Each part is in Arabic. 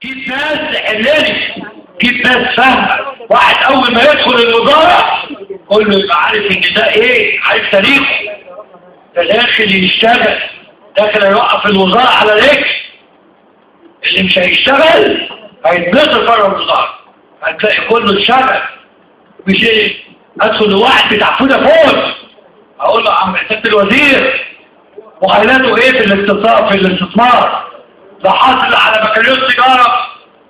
جيب ناس تحللي، جيب ناس فاهمه. واحد اول ما يدخل الوزاره كله يبقى عارف ان ده ايه، عارف تاريخه، ده داخل يشتغل، داخل يوقف الوزاره على رجل. اللي مش هيشتغل هيتنطر بره الوزاره، هتلاقي كله اشتغل. مش ايه ادخل لواحد بتاع فودافون اقول له عم سياده الوزير مؤهلاته ايه في الاستثمار؟ لا حاصل على بكالوريوس تجاره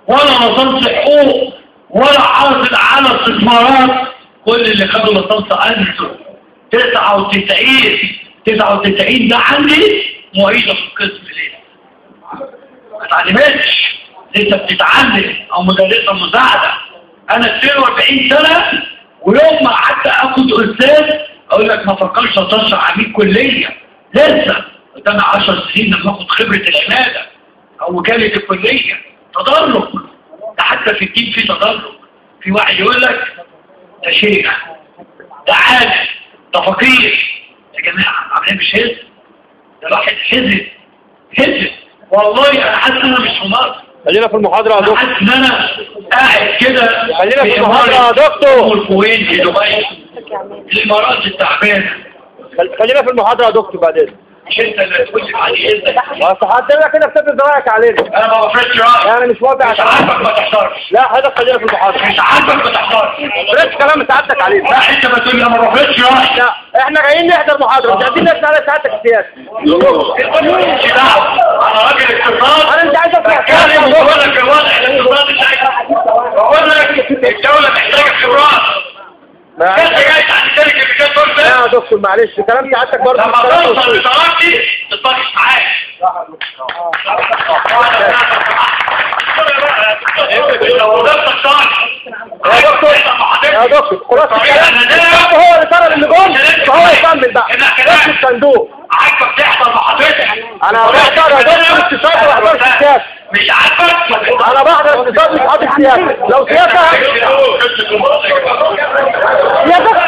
ولا لصنص حقوق ولا حاصل على استثمارات. كل اللي خدوا لصنص انسوا 99 ده عندي معيده في القسم ليه؟ ما اتعلمتش، لسه بتتعلم او مدرسه مساعده. انا 42 سنه ويوم ما قعدت اخد استاذ اقول لك ما فكرش اتصل عميد كليه، لسه قدامي 10 سنين لما اخد خبره العماده او وكاله الكليه. تدرج، ده حتى في الدين في تدرج. في واحد يقول لك ده شيخ، ده عالم، ده فقير. يا جماعه عاملين مش هز، ده الواحد هز والله. انا حاسس ان انا مش في مصر. خلينا في المحاضرة يا دكتور. حاسس ان انا قاعد كده خلينا في المحاضرة يا دكتور. الكويت في دبي، الامارات التعبانه. خلينا في المحاضرة يا دكتور بعدين. مش انت اللي تقول علي اذنك. اصل حضرتك كده بتفرض رايك علينا. انا ما بفرضش رايي. انا مش موافق. مش عاجبك ما تحضرش. لا حضرتك خلينا في المحاضرة. مش عاجبك ما تحضرش. ما تفرضش كلام سعادتك علينا. لا انت بتقول انا ما بفرضش رايي. لا احنا جايين نحضر محاضرة، مش عايزين نسأل على سعادتك السياسي. ماليش دعوه، انا راجل اقتصاد. انا مش عايز اسمع بتكلم وبقول لك الوضع الاقتصادي بتاعك. بقول لك الدوله محتاجه خبرات. انت جاي تحت شركه اللي تقول لا يا دكتور معلش كلام سعادتك برضه. لما توصل لدرجتي تتناقش معاك. لو وظيفتك صالح يا دكتور خلاص هو اللي طلب اللي جول فهو يكمل بقى. نفس الصندوق. عاجبك تحضر محاضرتك؟ انا بحضر يا دكتور اقتصاد ما بحضرش سياسه. مش عاجبك؟ انا بحضر اقتصاد مش حاضر سياسه. لو سياسه يا دكتور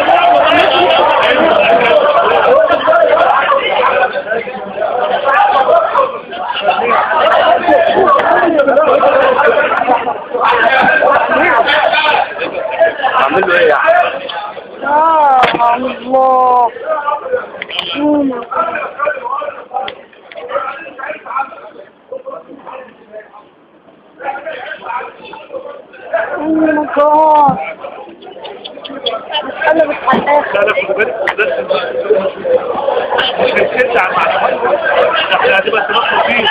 اعمل له ايه يعني؟ الله انا بتحقق. لا مش بنسد على المعلومات، احنا هتبقى تنقل فيه